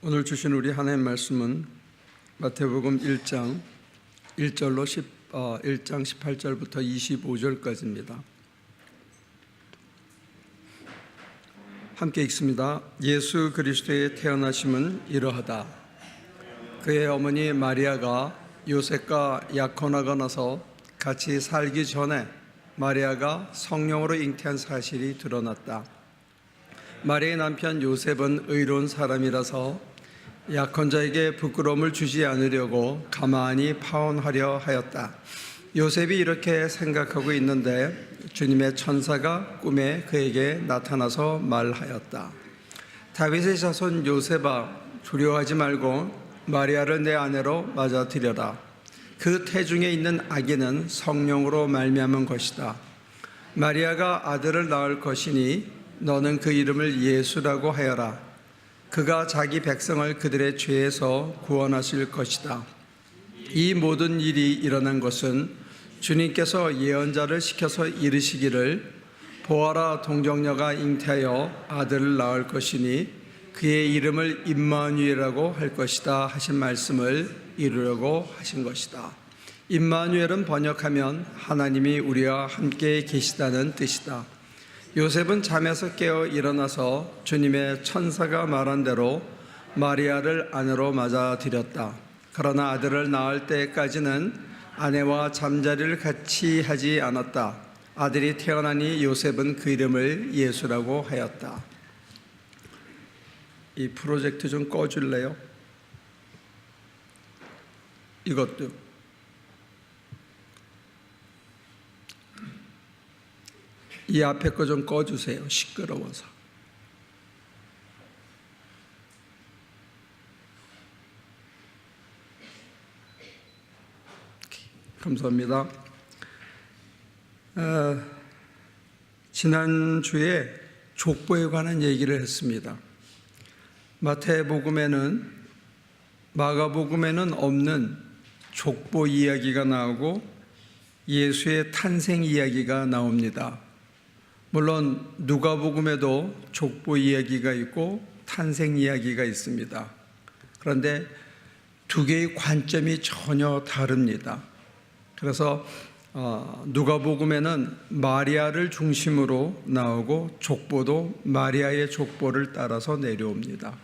오늘 주신 우리 하나님 말씀은 마태복음 1장 1장 18절부터 25절까지입니다. 함께 읽습니다. 예수 그리스도의 태어나심은 이러하다. 그의 어머니 마리아가 요셉과 약혼하고 나서 같이 살기 전에 마리아가 성령으로 잉태한 사실이 드러났다. 마리아의 남편 요셉은 의로운 사람이라서 약혼자에게 부끄러움을 주지 않으려고 가만히 파혼하려 하였다. 요셉이 이렇게 생각하고 있는데 주님의 천사가 꿈에 그에게 나타나서 말하였다. 다윗의 자손 요셉아, 두려워하지 말고 마리아를 내 아내로 맞아들여라. 그 태중에 있는 아기는 성령으로 말미암은 것이다. 마리아가 아들을 낳을 것이니 너는 그 이름을 예수라고 하여라. 그가 자기 백성을 그들의 죄에서 구원하실 것이다. 이 모든 일이 일어난 것은 주님께서 예언자를 시켜서 이르시기를 보아라, 동정녀가 잉태하여 아들을 낳을 것이니 그의 이름을 임마누엘이라고 할 것이다 하신 말씀을 이루려고 하신 것이다. 임마누엘은 번역하면 하나님이 우리와 함께 계시다는 뜻이다. 요셉은 잠에서 깨어 일어나서 주님의 천사가 말한 대로 마리아를 아내로 맞아들였다. 그러나 아들을 낳을 때까지는 아내와 잠자리를 같이 하지 않았다. 아들이 태어나니 요셉은 그 이름을 예수라고 하였다. 이 프로젝트 좀 꺼줄래요? 이것도. 이 앞에 거 좀 꺼주세요. 시끄러워서. 감사합니다. 지난주에 족보에 관한 얘기를 했습니다. 마태복음에는, 마가복음에는 없는 족보 이야기가 나오고 예수의 탄생 이야기가 나옵니다. 물론 누가복음에도 족보 이야기가 있고 탄생 이야기가 있습니다. 그런데 두 개의 관점이 전혀 다릅니다. 그래서 누가복음에는 마리아를 중심으로 나오고 족보도 마리아의 족보를 따라서 내려옵니다.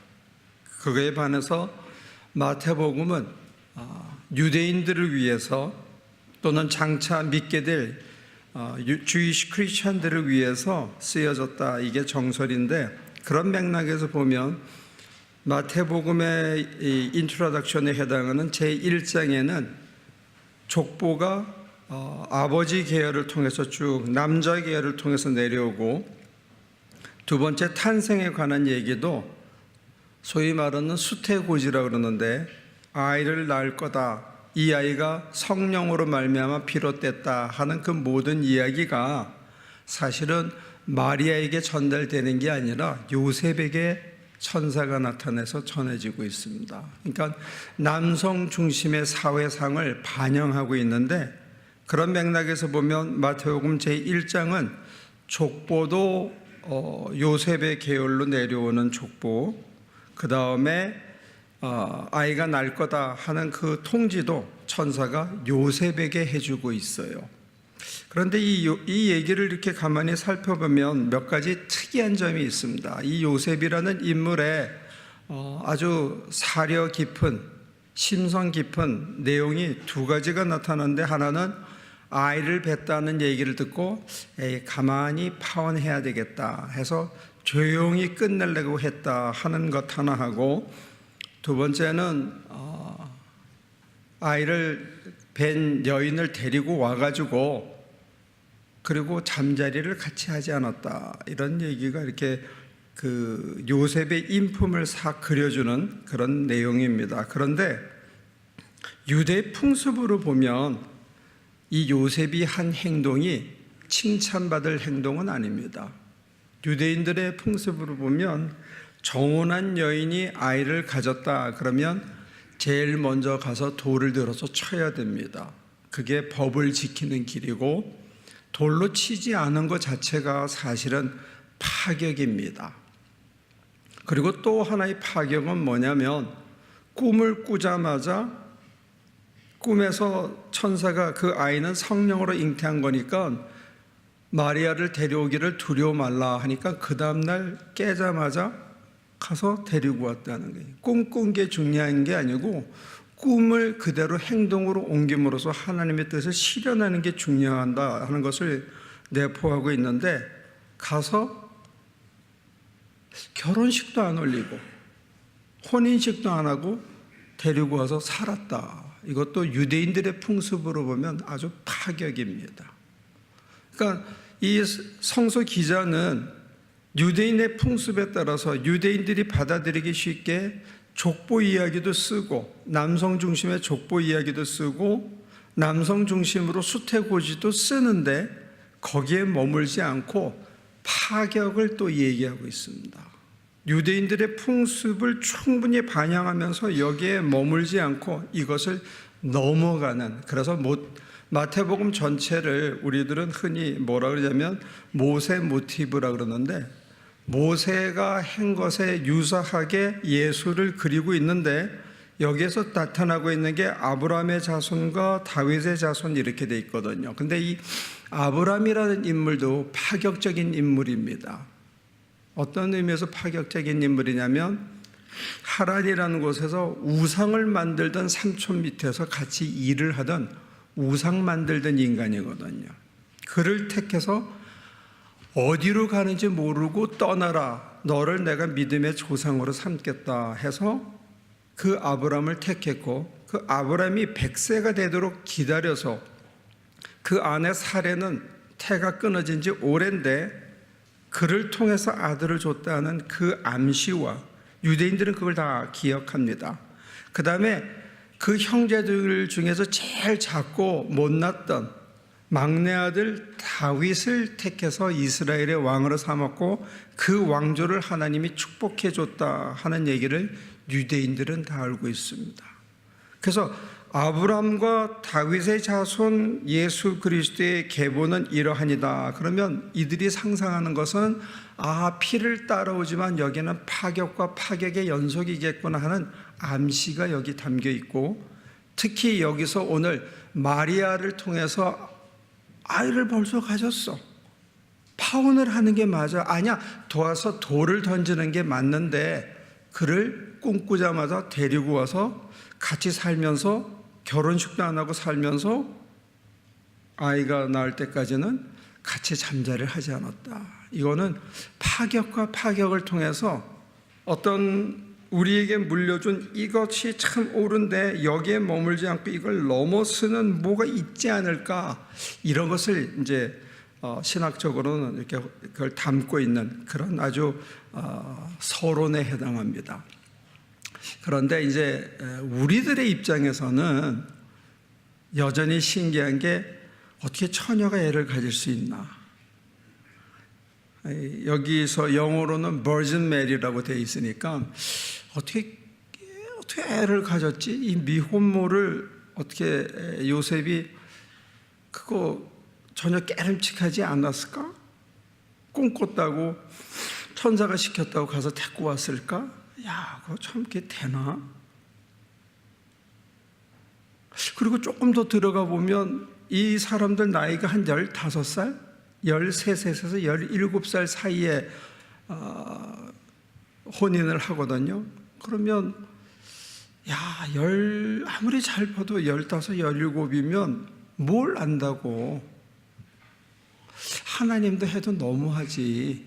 그거에 반해서 마태복음은 유대인들을 위해서 또는 장차 믿게 될 주이시 크리스천들을 위해서 쓰여졌다. 이게 정설인데, 그런 맥락에서 보면 마태복음의 인트로덕션에 해당하는 제1장에는 족보가 아버지 계열을 통해서 쭉 남자 계열을 통해서 내려오고, 두 번째 탄생에 관한 얘기도 소위 말하는 수태고지라고 그러는데, 아이를 낳을 거다, 이 아이가 성령으로 말미암아 비롯됐다 하는 그 모든 이야기가 사실은 마리아에게 전달되는 게 아니라 요셉에게 천사가 나타나서 전해지고 있습니다. 그러니까 남성 중심의 사회상을 반영하고 있는데, 그런 맥락에서 보면 마태복음 제1장은 족보도 요셉의 계열로 내려오는 족보, 그 다음에 아이가 날 거다 하는 그 통지도 천사가 요셉에게 해주고 있어요. 그런데 이 얘기를 이렇게 가만히 살펴보면 몇 가지 특이한 점이 있습니다. 이 요셉이라는 인물의 아주 사려 깊은, 심성 깊은 내용이 두 가지가 나타나는데, 하나는 아이를 뱄다는 얘기를 듣고 가만히 파혼해야 되겠다 해서 조용히 끝내려고 했다 하는 것 하나 하고, 두 번째는 아이를 뵌 여인을 데리고 와가지고 그리고 잠자리를 같이 하지 않았다, 이런 얘기가 이렇게 그 요셉의 인품을 싹 그려주는 그런 내용입니다. 그런데 유대 풍습으로 보면 이 요셉이 한 행동이 칭찬받을 행동은 아닙니다. 유대인들의 풍습으로 보면 정혼한 여인이 아이를 가졌다 그러면 제일 먼저 가서 돌을 들어서 쳐야 됩니다. 그게 법을 지키는 길이고, 돌로 치지 않은 것 자체가 사실은 파격입니다. 그리고 또 하나의 파격은 뭐냐면 꿈을 꾸자마자 꿈에서 천사가 그 아이는 성령으로 잉태한 거니까 마리아를 데려오기를 두려워 말라 하니까 그 다음날 깨자마자 가서 데리고 왔다는 거예요. 꿈꾼 게 중요한 게 아니고 꿈을 그대로 행동으로 옮김으로써 하나님의 뜻을 실현하는 게 중요하다 하는 것을 내포하고 있는데, 가서 결혼식도 안 올리고 혼인식도 안 하고 데리고 와서 살았다. 이것도 유대인들의 풍습으로 보면 아주 파격입니다. 그러니까 이 성서 기자는 유대인의 풍습에 따라서 유대인들이 받아들이기 쉽게 족보 이야기도 쓰고, 남성 중심의 족보 이야기도 쓰고, 남성 중심으로 수태고지도 쓰는데 거기에 머물지 않고 파격을 또 얘기하고 있습니다. 유대인들의 풍습을 충분히 반영하면서 여기에 머물지 않고 이것을 넘어가는, 그래서 마태복음 전체를 우리들은 흔히 뭐라 그러냐면 모세 모티브라 그러는데, 모세가 한 것에 유사하게 예수를 그리고 있는데 여기에서 나타나고 있는 게 아브라함의 자손과 다윗의 자손 이렇게 돼 있거든요. 근데 이 아브라함이라는 인물도 파격적인 인물입니다. 어떤 의미에서 파격적인 인물이냐면 하란이라는 곳에서 우상을 만들던 삼촌 밑에서 같이 일을 하던 우상 만들던 인간이거든요. 그를 택해서 어디로 가는지 모르고 떠나라, 너를 내가 믿음의 조상으로 삼겠다 해서 그 아브라함을 택했고, 그 아브라함이 100세가 되도록 기다려서 그 아내 사레는 태가 끊어진 지 오랜데 그를 통해서 아들을 줬다는 그 암시와, 유대인들은 그걸 다 기억합니다. 그 다음에 그 형제들 중에서 제일 작고 못났던 막내 아들 다윗을 택해서 이스라엘의 왕으로 삼았고 그 왕조를 하나님이 축복해 줬다 하는 얘기를 유대인들은 다 알고 있습니다. 그래서 아브라함과 다윗의 자손 예수 그리스도의 계보는 이러하니다. 그러면 이들이 상상하는 것은 피를 따라오지만 여기는 파격과 파격의 연속이겠구나 하는 암시가 여기 담겨 있고, 특히 여기서 오늘 마리아를 통해서 아이를 벌써 가졌어. 파혼을 하는 게 맞아? 아니야, 도와서 돌을 던지는 게 맞는데 그를 꿈꾸자마자 데리고 와서 같이 살면서 결혼식도 안 하고 살면서 아이가 낳을 때까지는 같이 잠자리를 하지 않았다. 이거는 파격과 파격을 통해서 어떤 우리에게 물려준 이것이 참 옳은데 여기에 머물지 않고 이걸 넘어서는 뭐가 있지 않을까, 이런 것을 이제 신학적으로는 이렇게 그걸 담고 있는 그런 아주 서론에 해당합니다. 그런데 이제 우리들의 입장에서는 여전히 신기한 게 어떻게 처녀가 애를 가질 수 있나. 여기서 영어로는 Virgin Mary라고 되어 있으니까 어떻게 애를 가졌지? 이 미혼모를 어떻게 요셉이 그거 전혀 깨름칙하지 않았을까? 꿈꿨다고 천사가 시켰다고 가서 데리고 왔을까? 야, 그거 참 그게 되나? 그리고 조금 더 들어가 보면 이 사람들 나이가 한 15살, 13세에서 17살 사이에 혼인을 하거든요. 그러면 아무리 잘 봐도 15, 17이면 뭘 안다고. 하나님도 해도 너무하지.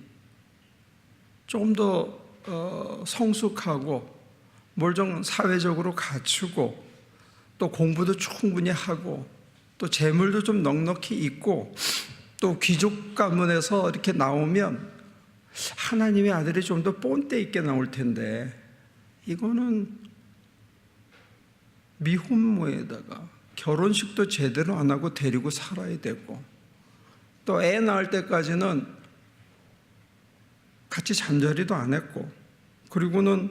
좀 더 성숙하고 뭘 좀 사회적으로 갖추고 또 공부도 충분히 하고 또 재물도 좀 넉넉히 있고 또 귀족 가문에서 이렇게 나오면 하나님의 아들이 좀 더 본때 있게 나올 텐데, 이거는 미혼모에다가 결혼식도 제대로 안 하고 데리고 살아야 되고 또 애 낳을 때까지는 같이 잠자리도 안 했고, 그리고는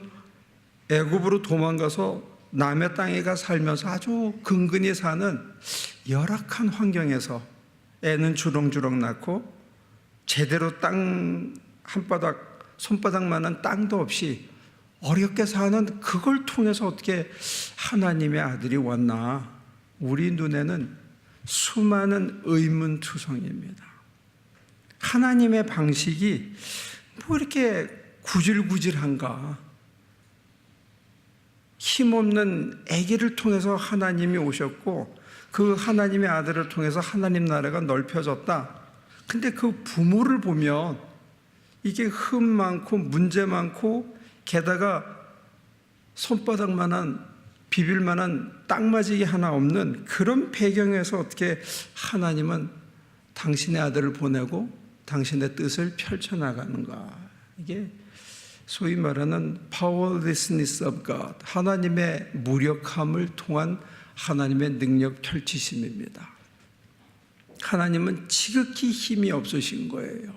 애굽으로 도망가서 남의 땅에 가 살면서 아주 근근히 사는 열악한 환경에서 애는 주렁주렁 낳고 제대로 땅 한바닥 손바닥만한 땅도 없이 어렵게 사는 그걸 통해서 어떻게 하나님의 아들이 왔나? 우리 눈에는 수많은 의문투성입니다. 하나님의 방식이 뭐 이렇게 구질구질한가? 힘없는 아기를 통해서 하나님이 오셨고 그 하나님의 아들을 통해서 하나님 나라가 넓혀졌다. 근데 그 부모를 보면 이게 흠 많고 문제 많고 게다가 손바닥만한 비빌만한 땅맞이기 하나 없는 그런 배경에서 어떻게 하나님은 당신의 아들을 보내고 당신의 뜻을 펼쳐나가는가? 이게 소위 말하는 powerlessness of God, 하나님의 무력함을 통한 하나님의 능력 펼치심입니다. 하나님은 지극히 힘이 없으신 거예요.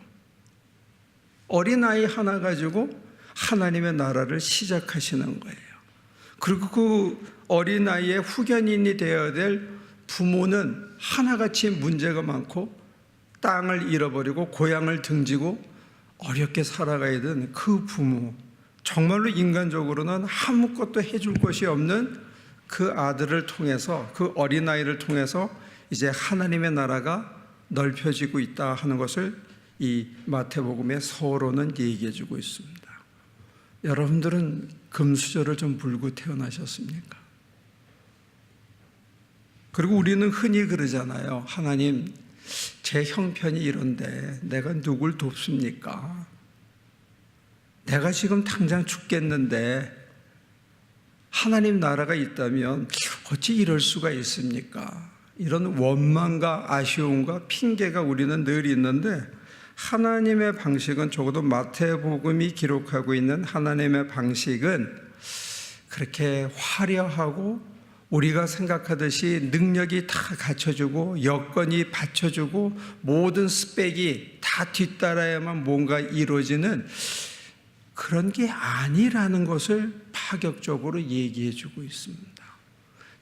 어린아이 하나 가지고 하나님의 나라를 시작하시는 거예요. 그리고 그 어린아이의 후견인이 되어야 될 부모는 하나같이 문제가 많고 땅을 잃어버리고 고향을 등지고 어렵게 살아가야 되는 그 부모, 정말로 인간적으로는 아무것도 해줄 것이 없는 그 아들을 통해서, 그 어린아이를 통해서 이제 하나님의 나라가 넓혀지고 있다 하는 것을 이 마태복음의 서론은 얘기해 주고 있습니다. 여러분들은 금수저를 좀 불고 태어나셨습니까? 그리고 우리는 흔히 그러잖아요. 하나님, 제 형편이 이런데 내가 누굴 돕습니까? 내가 지금 당장 죽겠는데 하나님 나라가 있다면 어찌 이럴 수가 있습니까? 이런 원망과 아쉬움과 핑계가 우리는 늘 있는데 하나님의 방식은, 적어도 마태복음이 기록하고 있는 하나님의 방식은 그렇게 화려하고 우리가 생각하듯이 능력이 다 갖춰주고 여건이 받쳐주고 모든 스펙이 다 뒤따라야만 뭔가 이루어지는 그런 게 아니라는 것을 파격적으로 얘기해 주고 있습니다.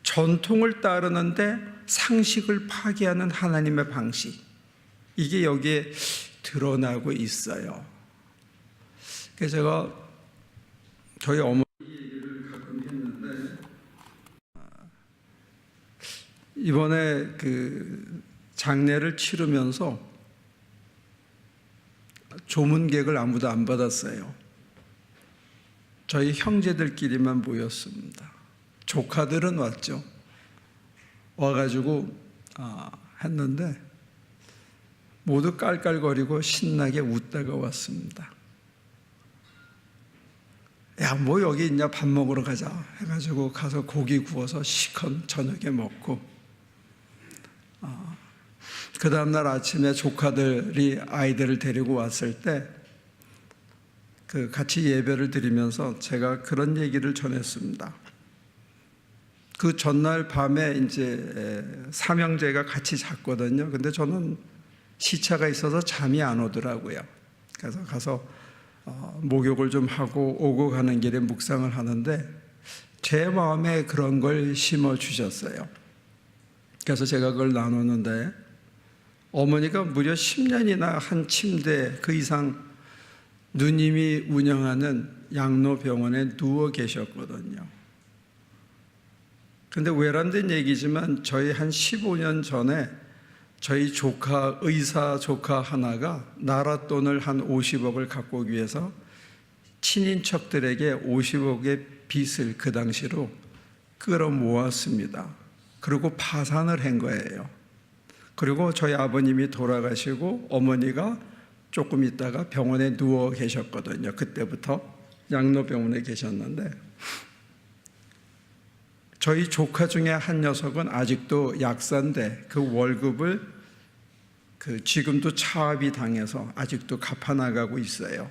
전통을 따르는데 상식을 파괴하는 하나님의 방식, 이게 여기에 드러나고 있어요. 그래서 제가 저희 어머니 얘기를 가끔 했는데 이번에 그 장례를 치르면서 조문객을 아무도 안 받았어요. 저희 형제들끼리만 모였습니다. 조카들은 왔죠. 와가지고 했는데 모두 깔깔거리고 신나게 웃다가 왔습니다. 야, 뭐 여기 있냐, 밥 먹으러 가자 해가지고 가서 고기 구워서 시컷 저녁에 먹고, 그 다음날 아침에 조카들이 아이들을 데리고 왔을 때 그 같이 예배를 드리면서 제가 그런 얘기를 전했습니다. 그 전날 밤에 이제 삼형제가 같이 잤거든요. 근데 저는 시차가 있어서 잠이 안 오더라고요. 그래서 가서 목욕을 좀 하고 오고 가는 길에 묵상을 하는데 제 마음에 그런 걸 심어 주셨어요. 그래서 제가 그걸 나누는데 어머니가 무려 10년이나 한 침대 그 이상 누님이 운영하는 양로병원에 누워 계셨거든요. 근데 외람된 얘기지만 저희 한 15년 전에 저희 조카, 의사 조카 하나가 나라 돈을 한 50억을 갖고 오기 위해서 친인척들에게 50억의 빚을 그 당시로 끌어모았습니다. 그리고 파산을 한 거예요. 그리고 저희 아버님이 돌아가시고 어머니가 조금 있다가 병원에 누워 계셨거든요. 그때부터 양로병원에 계셨는데 저희 조카 중에 한 녀석은 아직도 약사인데 그 월급을 지금도 차압이 당해서 아직도 갚아나가고 있어요.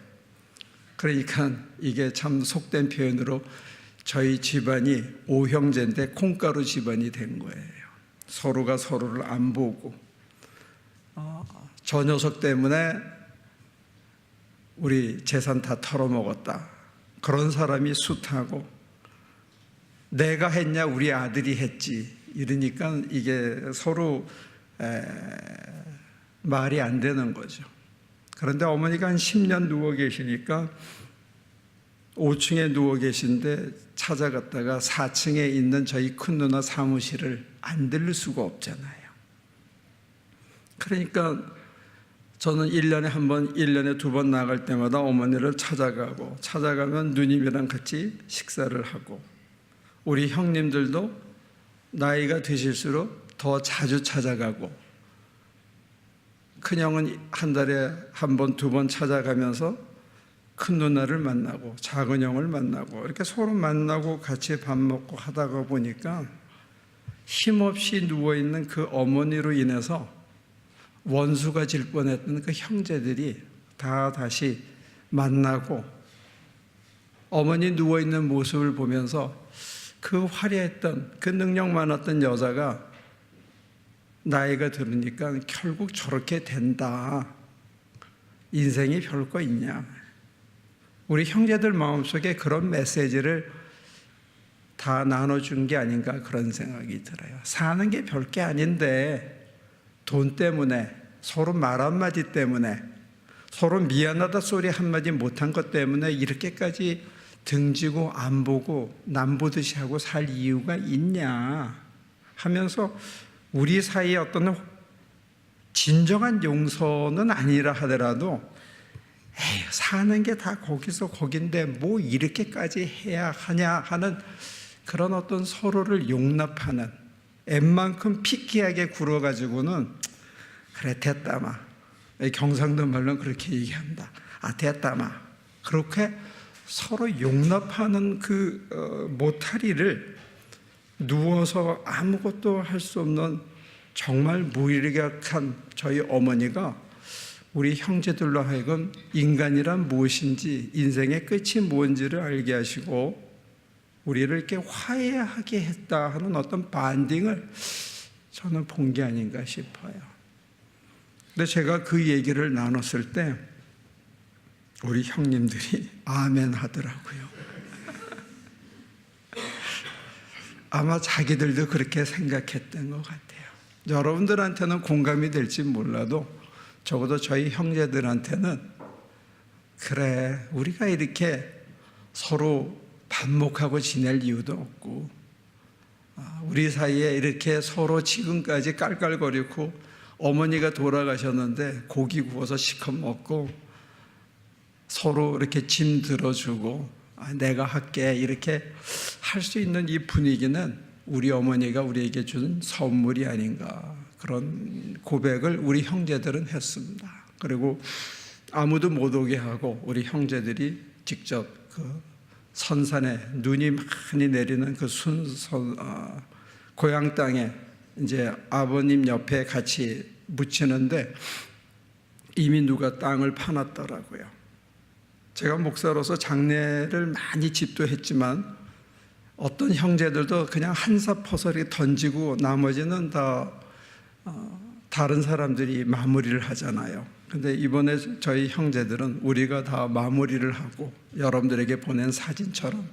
그러니까 이게 참 속된 표현으로 저희 집안이 오형제인데 콩가루 집안이 된 거예요. 서로가 서로를 안 보고 저 녀석 때문에 우리 재산 다 털어먹었다. 그런 사람이 숱하고 내가 했냐 우리 아들이 했지 이러니까 이게 서로 말이 안 되는 거죠. 그런데 어머니가 한 10년 누워 계시니까 5층에 누워 계신데 찾아갔다가 4층에 있는 저희 큰 누나 사무실을 안 들를 수가 없잖아요. 그러니까 저는 1년에 한 번, 1년에 2번 나갈 때마다 어머니를 찾아가면 누님이랑 같이 식사를 하고, 우리 형님들도 나이가 드실수록 더 자주 찾아가고, 큰형은 한 달에 한 번, 2번 찾아가면서 큰 누나를 만나고 작은 형을 만나고 이렇게 서로 만나고 같이 밥 먹고 하다가 보니까 힘없이 누워있는 그 어머니로 인해서 원수가 질 뻔했던 그 형제들이 다 다시 만나고, 어머니 누워있는 모습을 보면서 그 화려했던, 그 능력 많았던 여자가 나이가 들으니까 결국 저렇게 된다. 인생이 별거 있냐. 우리 형제들 마음속에 그런 메시지를 다 나눠준 게 아닌가, 그런 생각이 들어요. 사는 게 별게 아닌데 돈 때문에, 서로 말 한마디 때문에, 서로 미안하다 소리 한마디 못한 것 때문에 이렇게까지 등지고 안 보고 남 보듯이 하고 살 이유가 있냐 하면서, 우리 사이에 어떤 진정한 용서는 아니라 하더라도 에이, 사는 게 다 거기서 거긴데 뭐 이렇게까지 해야 하냐 하는 그런 어떤 서로를 용납하는, 웬만큼 피키하게 굴어가지고는 그래 됐다마, 경상도 말로는 그렇게 얘기한다. 아 됐다마, 그렇게 서로 용납하는 그 모타리를 누워서 아무것도 할 수 없는 정말 무기력한 저희 어머니가 우리 형제들로 하여금 인간이란 무엇인지, 인생의 끝이 뭔지를 알게 하시고 우리를 이렇게 화해하게 했다 하는 어떤 반딩을 저는 본 게 아닌가 싶어요. 근데 제가 그 얘기를 나눴을 때 우리 형님들이 아멘 하더라고요. 아마 자기들도 그렇게 생각했던 것 같아요. 여러분들한테는 공감이 될지 몰라도 적어도 저희 형제들한테는, 그래 우리가 이렇게 서로 반목하고 지낼 이유도 없고, 우리 사이에 이렇게 서로 지금까지 깔깔거리고, 어머니가 돌아가셨는데 고기 구워서 시컷 먹고 서로 이렇게 짐 들어주고 내가 할게 이렇게 할 수 있는 이 분위기는 우리 어머니가 우리에게 준 선물이 아닌가, 그런 고백을 우리 형제들은 했습니다. 그리고 아무도 못 오게 하고 우리 형제들이 직접 그 선산에 눈이 많이 내리는 그 고향 땅에 이제 아버님 옆에 같이 묻히는데 이미 누가 땅을 파놨더라고요. 제가 목사로서 장례를 많이 집도했지만 어떤 형제들도 그냥 한사퍼설이 던지고 나머지는 다 다른 사람들이 마무리를 하잖아요. 근데 이번에 저희 형제들은 우리가 다 마무리를 하고 여러분들에게 보낸 사진처럼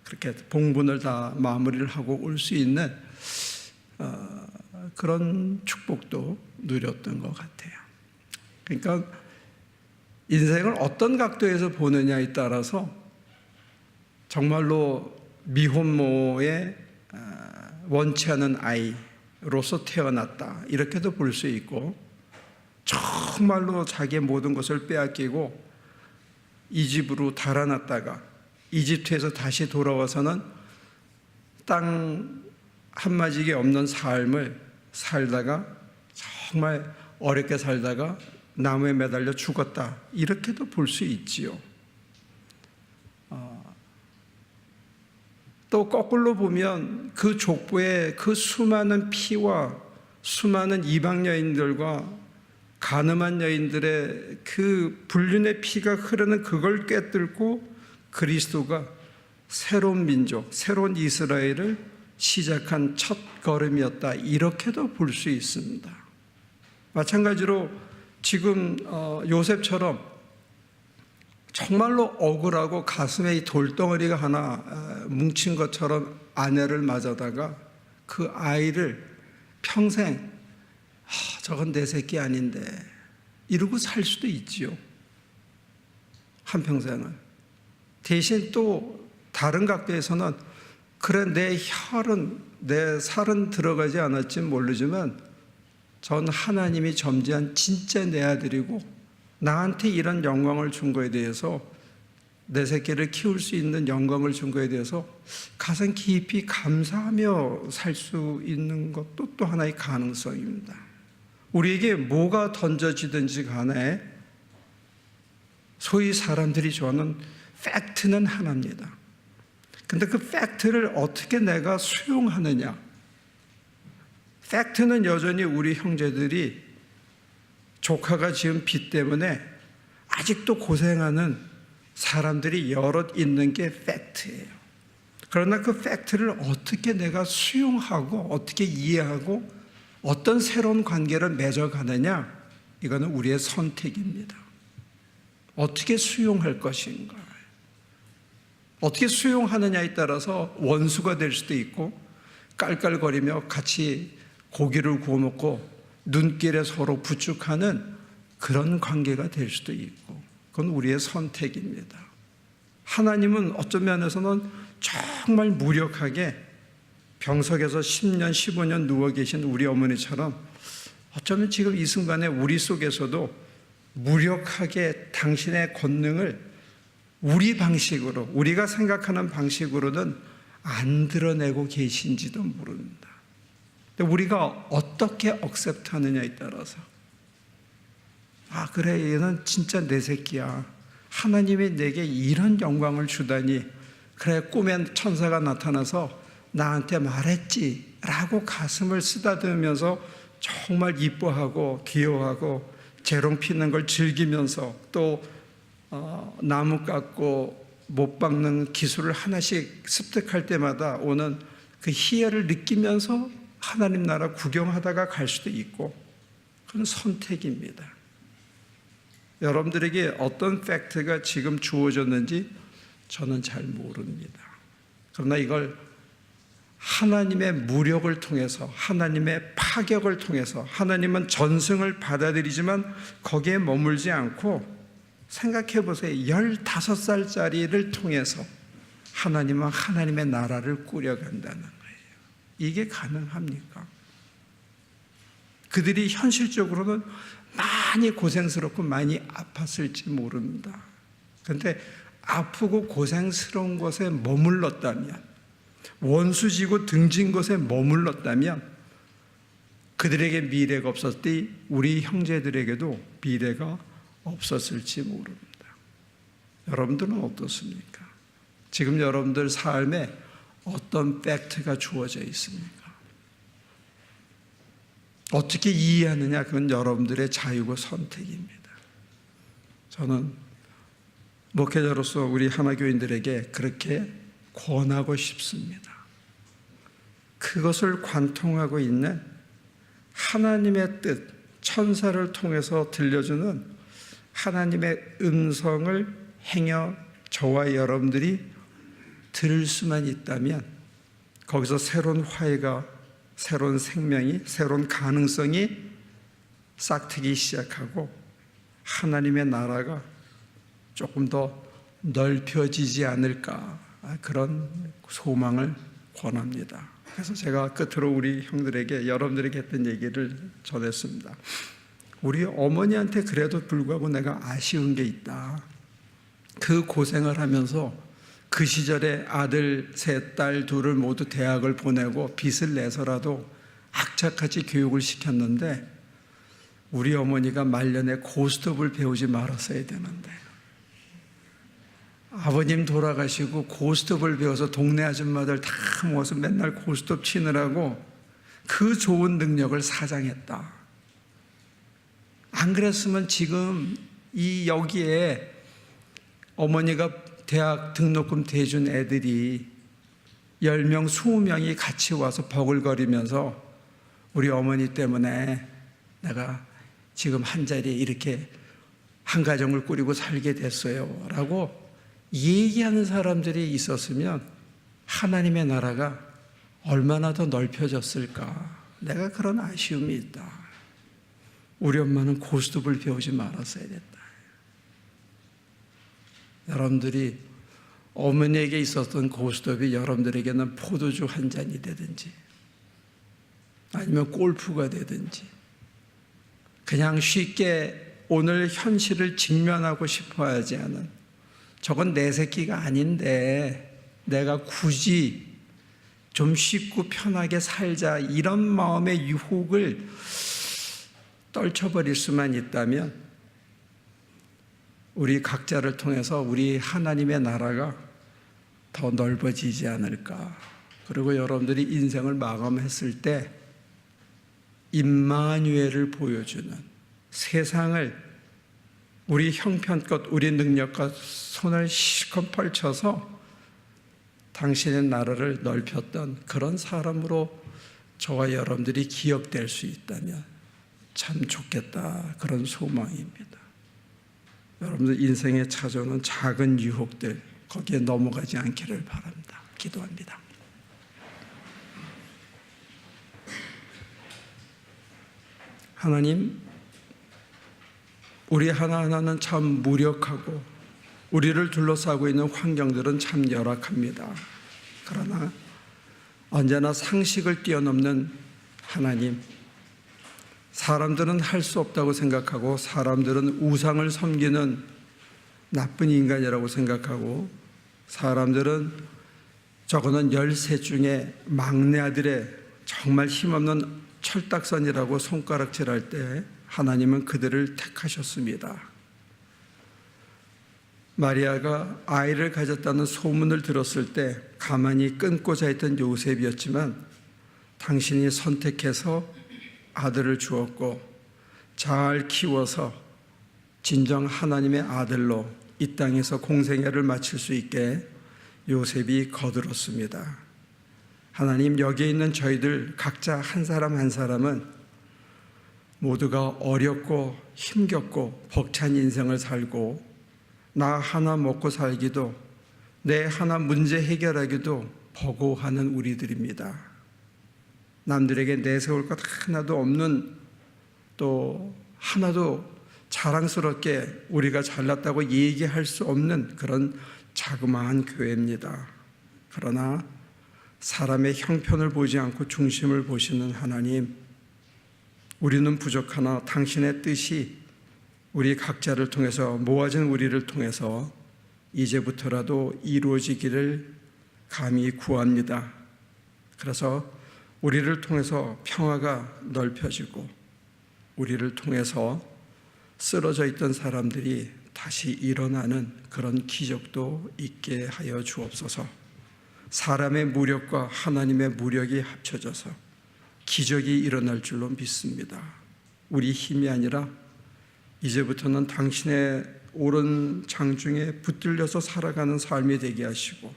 그렇게 봉분을 다 마무리를 하고 올 수 있는 그런 축복도 누렸던 것 같아요. 그러니까 인생을 어떤 각도에서 보느냐에 따라서 정말로 미혼모의 원치 않은 아이로서 태어났다 이렇게도 볼 수 있고, 정말로 자기의 모든 것을 빼앗기고 이 집으로 달아났다가 이집트에서 다시 돌아와서는 땅 한마디가 없는 삶을 살다가 정말 어렵게 살다가 나무에 매달려 죽었다 이렇게도 볼 수 있지요. 또 거꾸로 보면 그 족보에 그 수많은 피와 수많은 이방 여인들과 가늠한 여인들의 그 불륜의 피가 흐르는 그걸 꿰뚫고 그리스도가 새로운 민족, 새로운 이스라엘을 시작한 첫 걸음이었다 이렇게도 볼 수 있습니다. 마찬가지로 지금 요셉처럼 정말로 억울하고 가슴에 이 돌덩어리가 하나 뭉친 것처럼 아내를 맞아다가 그 아이를 평생 저건 내 새끼 아닌데 이러고 살 수도 있지요. 한평생을. 대신 또 다른 각도에서는 그래 내 혈은 내 살은 들어가지 않았지 모르지만 전 하나님이 점지한 진짜 내 아들이고 나한테 이런 영광을 준 거에 대해서 내 새끼를 키울 수 있는 영광을 준 거에 대해서 가슴 깊이 감사하며 살 수 있는 것도 또 하나의 가능성입니다. 우리에게 뭐가 던져지든지 간에 소위 사람들이 좋아하는 팩트는 하나입니다. 근데 그 팩트를 어떻게 내가 수용하느냐? 팩트는 여전히 우리 형제들이 조카가 지은 빚 때문에 아직도 고생하는 사람들이 여럿 있는 게 팩트예요. 그러나 그 팩트를 어떻게 내가 수용하고 어떻게 이해하고 어떤 새로운 관계를 맺어가느냐, 이거는 우리의 선택입니다. 어떻게 수용할 것인가, 어떻게 수용하느냐에 따라서 원수가 될 수도 있고 깔깔거리며 같이 고기를 구워 먹고 눈길에 서로 부축하는 그런 관계가 될 수도 있고, 그건 우리의 선택입니다. 하나님은 어떤 면에서는 정말 무력하게 병석에서 10년, 15년 누워 계신 우리 어머니처럼 어쩌면 지금 이 순간에 우리 속에서도 무력하게 당신의 권능을 우리 방식으로, 우리가 생각하는 방식으로는 안 드러내고 계신지도 모릅니다. 근데 우리가 어떻게 억셉트하느냐에 따라서, 아 그래 얘는 진짜 내 새끼야, 하나님이 내게 이런 영광을 주다니, 그래 꿈에 천사가 나타나서 나한테 말했지 라고 가슴을 쓰다듬으면서 정말 이뻐하고 귀여워하고 재롱 피는 걸 즐기면서 또 나무 깎고 못 박는 기술을 하나씩 습득할 때마다 오는 그 희열을 느끼면서 하나님 나라 구경하다가 갈 수도 있고, 그건 선택입니다. 여러분들에게 어떤 팩트가 지금 주어졌는지 저는 잘 모릅니다. 그러나 이걸 하나님의 무력을 통해서, 하나님의 파격을 통해서, 하나님은 전승을 받아들이지만 거기에 머물지 않고, 생각해 보세요. 15살짜리를 통해서 하나님은 하나님의 나라를 꾸려간다는 거예요. 이게 가능합니까? 그들이 현실적으로는 많이 고생스럽고 많이 아팠을지 모릅니다. 그런데 아프고 고생스러운 것에 머물렀다면, 원수지고 등진 것에 머물렀다면 그들에게 미래가 없었을 때 우리 형제들에게도 미래가 없었을지 모릅니다. 여러분들은 어떻습니까? 지금 여러분들 삶에 어떤 팩트가 주어져 있습니까? 어떻게 이해하느냐, 그건 여러분들의 자유고 선택입니다. 저는 목회자로서 우리 하나교인들에게 그렇게 권하고 싶습니다. 그것을 관통하고 있는 하나님의 뜻, 천사를 통해서 들려주는 하나님의 음성을 행여 저와 여러분들이 들을 수만 있다면 거기서 새로운 화해가, 새로운 생명이, 새로운 가능성이 싹트기 시작하고 하나님의 나라가 조금 더 넓혀지지 않을까, 그런 소망을 권합니다. 그래서 제가 끝으로 우리 형들에게, 여러분들에게 했던 얘기를 전했습니다. 우리 어머니한테 그래도 불구하고 내가 아쉬운 게 있다. 그 고생을 하면서 그 시절에 아들 셋, 딸 둘을 모두 대학을 보내고 빚을 내서라도 악착같이 교육을 시켰는데 우리 어머니가 말년에 고스톱을 배우지 말았어야 되는데, 아버님 돌아가시고 고스톱을 배워서 동네 아줌마들 다 모아서 맨날 고스톱 치느라고 그 좋은 능력을 사장했다. 안 그랬으면 지금 여기에 어머니가 대학 등록금 대준 애들이 10명, 20명이 같이 와서 버글거리면서 우리 어머니 때문에 내가 지금 한 자리에 이렇게 한 가정을 꾸리고 살게 됐어요 라고 얘기하는 사람들이 있었으면 하나님의 나라가 얼마나 더 넓혀졌을까. 내가 그런 아쉬움이 있다. 우리 엄마는 고스톱을 배우지 말았어야 됐다. 여러분들이 어머니에게 있었던 고스톱이 여러분들에게는 포도주 한 잔이 되든지 아니면 골프가 되든지 그냥 쉽게 오늘 현실을 직면하고 싶어 하지 않은, 저건 내 새끼가 아닌데 내가 굳이 좀 쉽고 편하게 살자, 이런 마음의 유혹을 떨쳐버릴 수만 있다면 우리 각자를 통해서 우리 하나님의 나라가 더 넓어지지 않을까. 그리고 여러분들이 인생을 마감했을 때 임마누엘을 보여주는, 세상을 우리 형편껏 우리 능력과 손을 실컷 펼쳐서 당신의 나라를 넓혔던 그런 사람으로 저와 여러분들이 기억될 수 있다면 참 좋겠다, 그런 소망입니다. 여러분들 인생에 찾아오는 작은 유혹들, 거기에 넘어가지 않기를 바랍니다. 기도합니다. 하나님, 우리 하나하나는 참 무력하고 우리를 둘러싸고 있는 환경들은 참 열악합니다. 그러나 언제나 상식을 뛰어넘는 하나님, 사람들은 할 수 없다고 생각하고 사람들은 우상을 섬기는 나쁜 인간이라고 생각하고 사람들은 저거는 13 중에 막내 아들의 정말 힘없는 철딱선이라고 손가락질할 때 하나님은 그들을 택하셨습니다. 마리아가 아이를 가졌다는 소문을 들었을 때 가만히 끊고 자있던 요셉이었지만 당신이 선택해서 아들을 주었고 잘 키워서 진정 하나님의 아들로 이 땅에서 공생애를 마칠 수 있게 요셉이 거들었습니다. 하나님, 여기에 있는 저희들 각자 한 사람 한 사람은 모두가 어렵고 힘겹고 벅찬 인생을 살고 나 하나 먹고 살기도, 내 하나 문제 해결하기도 버거워하는 우리들입니다. 남들에게 내세울 것 하나도 없는, 또 하나도 자랑스럽게 우리가 잘났다고 얘기할 수 없는 그런 자그마한 교회입니다. 그러나 사람의 형편을 보지 않고 중심을 보시는 하나님, 우리는 부족하나 당신의 뜻이 우리 각자를 통해서, 모아진 우리를 통해서 이제부터라도 이루어지기를 감히 구합니다. 그래서 우리를 통해서 평화가 넓혀지고 우리를 통해서 쓰러져 있던 사람들이 다시 일어나는 그런 기적도 있게 하여 주옵소서. 사람의 무력과 하나님의 무력이 합쳐져서 기적이 일어날 줄로 믿습니다. 우리 힘이 아니라 이제부터는 당신의 오른 장중에 붙들려서 살아가는 삶이 되게 하시고,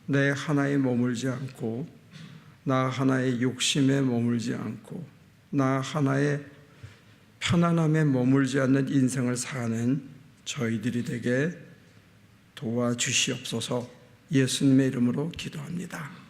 내 하나에 머물지 않고 나 하나의 욕심에 머물지 않고 나 하나의 편안함에 머물지 않는 인생을 사는 저희들이 되게 도와주시옵소서. 예수님의 이름으로 기도합니다.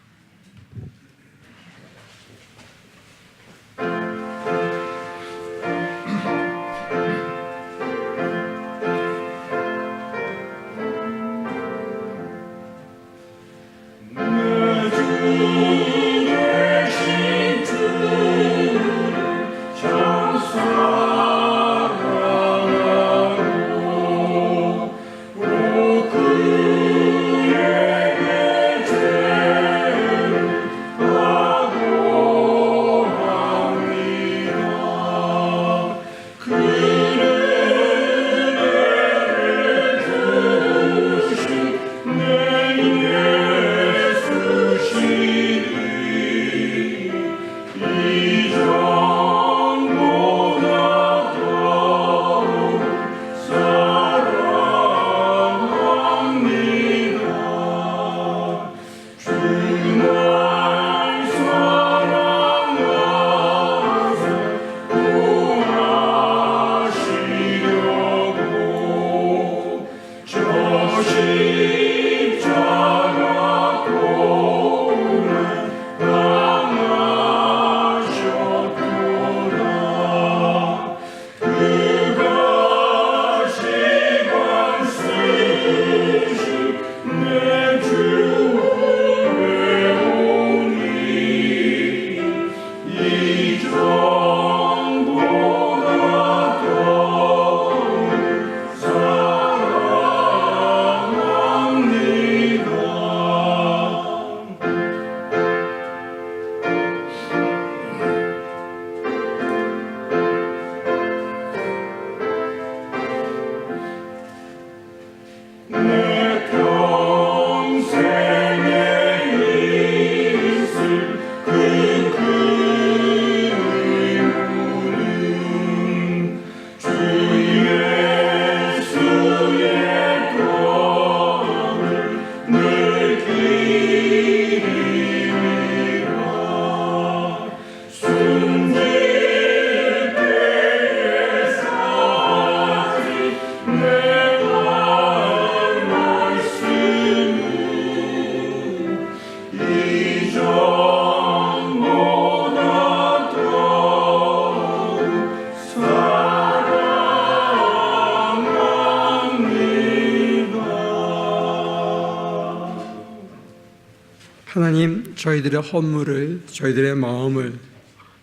하나님, 저희들의 헌물을, 저희들의 마음을,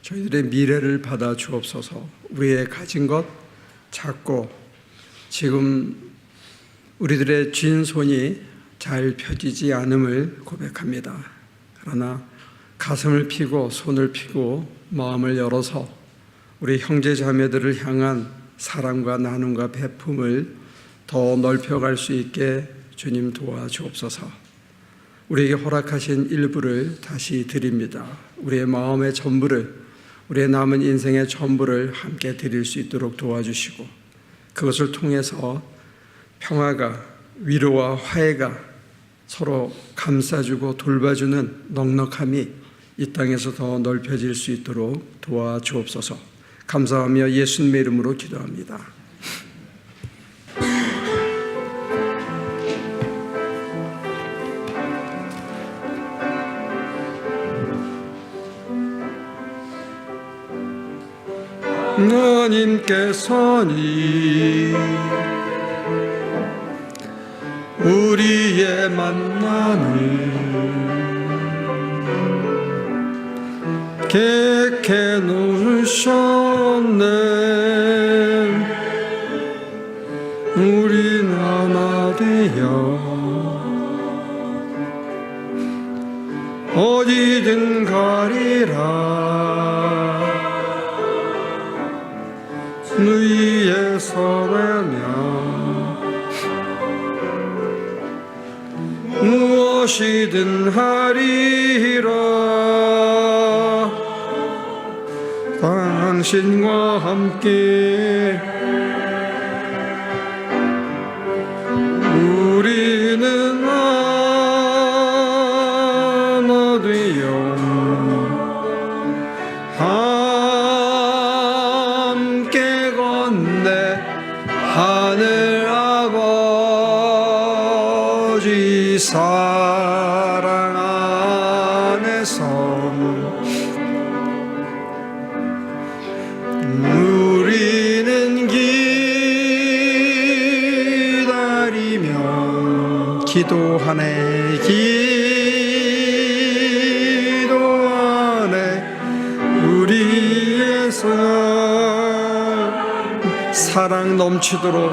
저희들의 미래를 받아 주옵소서. 우리의 가진 것 작고 지금 우리들의 쥔 손이 잘 펴지지 않음을 고백합니다. 그러나 가슴을 펴고 손을 펴고 마음을 열어서 우리 형제 자매들을 향한 사랑과 나눔과 베품을 더 넓혀갈 수 있게 주님 도와주옵소서. 우리에게 허락하신 일부를 다시 드립니다. 우리의 마음의 전부를, 우리의 남은 인생의 전부를 함께 드릴 수 있도록 도와주시고, 그것을 통해서 평화가, 위로와 화해가 서로 감싸주고 돌봐주는 넉넉함이 이 땅에서 더 넓혀질 수 있도록 도와주옵소서. 감사하며 예수님의 이름으로 기도합니다. 하나님께서니 우리의 만남을 객해 놓으셨네. 우린 하나 되어 어디든 가리라. 너희의 선하며 무엇이든 하리라. 당신과 함께 우리는 하나 되어 함께 건네 하늘 아버지 사랑 안에서 우리는 기다리며 기도하네. 우리의 사랑 넘치도록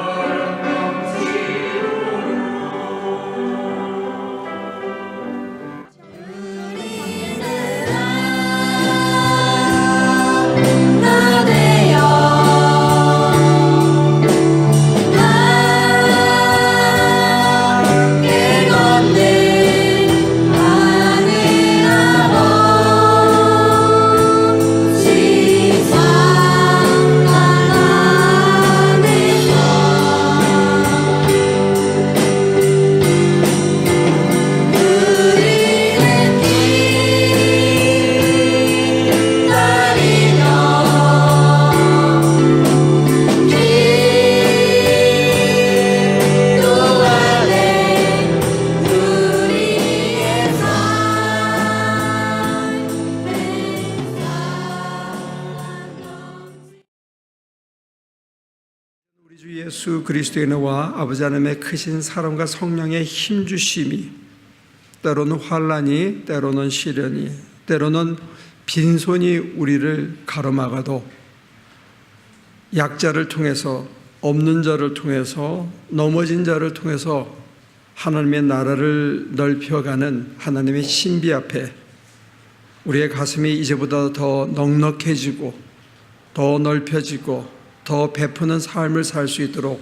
주 예수 그리스도의 은혜와 아버지 하나님의 크신 사랑과 성령의 힘주심이 때로는 환난이, 때로는 시련이, 때로는 빈손이 우리를 가로막아도 약자를 통해서, 없는 자를 통해서, 넘어진 자를 통해서 하나님의 나라를 넓혀가는 하나님의 신비 앞에 우리의 가슴이 이제보다 더 넉넉해지고 더 넓혀지고 더 베푸는 삶을 살 수 있도록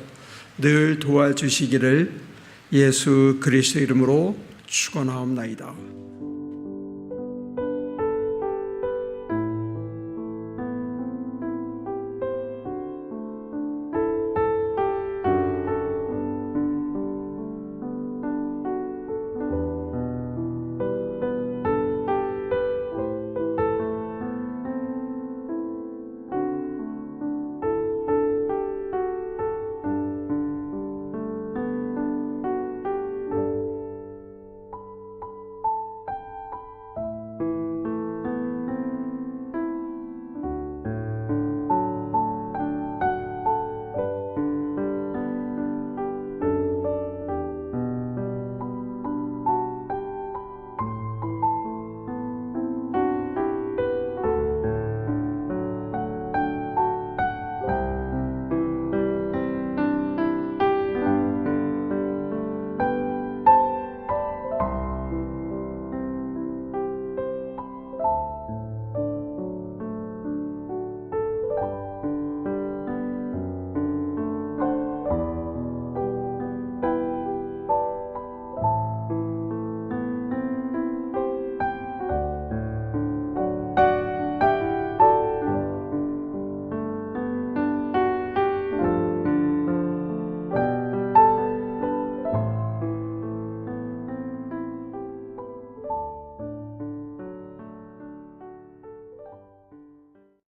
늘 도와주시기를 예수 그리스도 이름으로 축원하옵나이다.